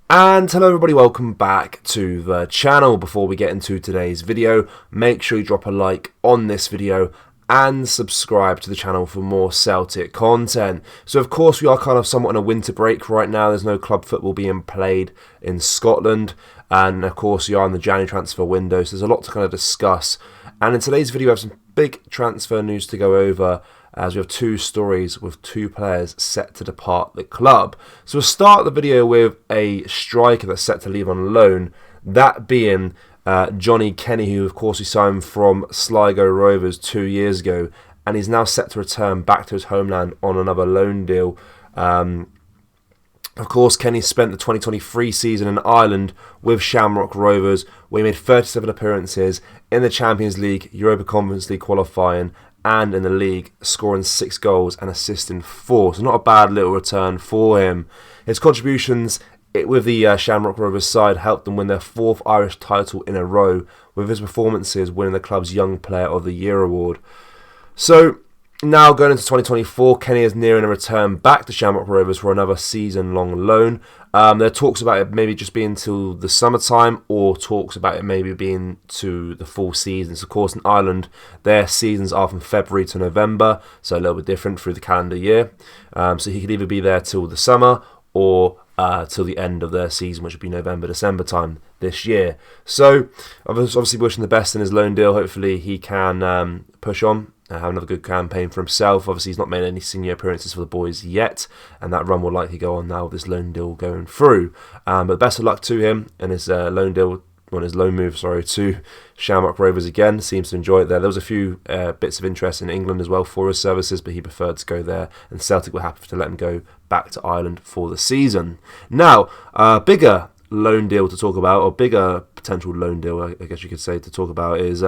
And hello everybody, welcome back to the channel. Before we get into today's video, make sure you drop a like on this video and subscribe to the channel for more Celtic content. So of course we are kind of somewhat on a winter break right now. There's no club football being played in Scotland, and of course we are in the January transfer window, so there's a lot to kind of discuss. And in today's video I have some big transfer news to go over, as we have two stories with two players set to depart the club. So we'll start the video with a striker that's set to leave on loan, that being Johnny Kenny, who of course we signed from Sligo Rovers 2 years ago, and he's now set to return back to his homeland on another loan deal. Of course, Kenny spent the 2023 season in Ireland with Shamrock Rovers, where he made 37 appearances in the Champions League, Europa Conference League qualifying, and in the league, scoring 6 goals and assisting 4. So not a bad little return for him. His contributions with the Shamrock Rovers side helped them win their 4th Irish title in a row, with his performances winning the club's Young Player of the Year award. So now going into 2024, Kenny is nearing a return back to Shamrock Rovers for another season-long loan. There are talks about it maybe just being till the summertime, or talks about it maybe being to the full seasons. Of course, in Ireland, their seasons are from February to November, so a little bit different through the calendar year. So he could either be there till the summer or till the end of their season, which would be November, December time this year. So obviously wishing the best in his loan deal. Hopefully he can push on, have another good campaign for himself. Obviously he's not made any senior appearances for the boys yet, and that run will likely go on now with this loan deal going through. But best of luck to him and his loan deal, on his loan move, to Shamrock Rovers again. Seems to enjoy it there. There was a few bits of interest in England as well for his services, but he preferred to go there, and Celtic were happy to let him go back to Ireland for the season. Now, bigger loan deal to talk about, or bigger potential loan deal, I guess you could say, to talk about, is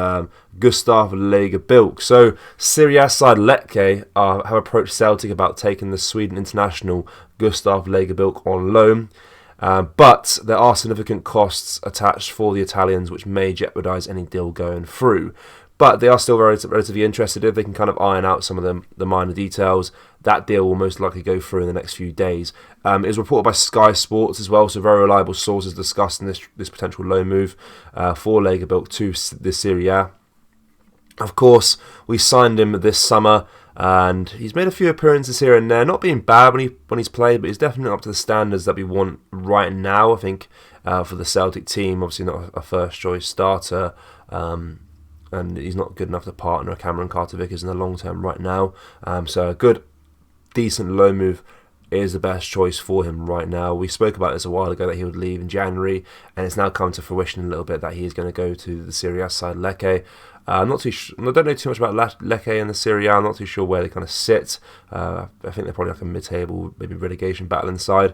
Gustav Lagerbilk. So Serie A side Lecce have approached Celtic about taking the Sweden international Gustav Lagerbilk on loan. But there are significant costs attached for the Italians, which may jeopardise any deal going through. But they are still relatively interested. If they can kind of iron out some of the minor details, that deal will most likely go through in the next few days. It was reported by Sky Sports as well, so very reliable sources discussing this potential loan move for Lagerbilk to the Serie A. Of course, we signed him this summer, and he's made a few appearances here and there, not being bad when he's played, but he's definitely up to the standards that we want right now, I think, for the Celtic team. Obviously not a first-choice starter, and he's not good enough to partner Cameron Carter-Vickers in the long term right now. So a good, decent loan move is the best choice for him right now. We spoke about this a while ago, that he would leave in January, and it's now come to fruition a little bit that he is going to go to the Serie A side Lecce. I don't know too much about Lecce and the Serie A. I'm not too sure where they kind of sit. I think they're probably like a mid-table, maybe relegation battle inside.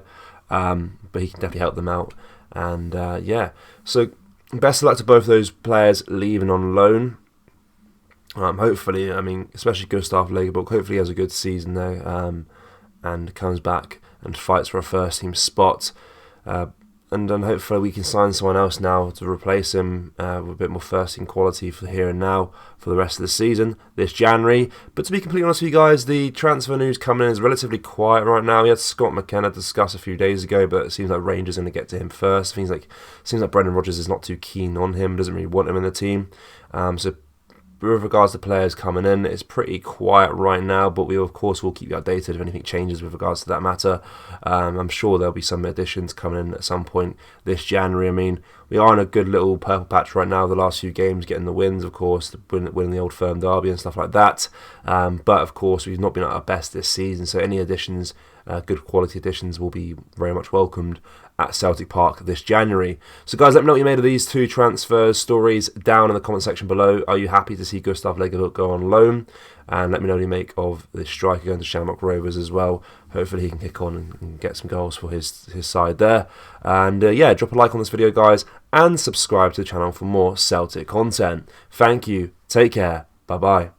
But he can definitely help them out. And yeah, so best of luck to both those players leaving on loan. Hopefully, I mean, especially Gustav Lagerbilk, hopefully he has a good season there, and comes back and fights for a first-team spot. And then hopefully we can sign someone else now to replace him with a bit more first-team quality for here and now for the rest of the season, this January. But to be completely honest with you guys, the transfer news coming in is relatively quiet right now. We had Scott McKenna discuss a few days ago, but it seems like Rangers are going to get to him first. Seems like Brendan Rodgers is not too keen on him, doesn't really want him in the team. So with regards to players coming in, it's pretty quiet right now, but we of course will keep you updated if anything changes with regards to that matter. I'm sure there'll be some additions coming in at some point this January. I mean, we are in a good little purple patch right now, the last few games, getting the wins, of course, winning the Old Firm derby and stuff like that. But of course, we've not been at our best this season, so any additions, good quality additions, will be very much welcomed at Celtic Park this January. So guys, let me know what you made of these two transfer stories down in the comment section below. Are you happy to see Gustav Lagerbilk go on loan? And let me know what you make of this striker going to Shamrock Rovers as well. Hopefully he can kick on and get some goals for his side there. And yeah, drop a like on this video, guys, and subscribe to the channel for more Celtic content. Thank you, take care, bye bye.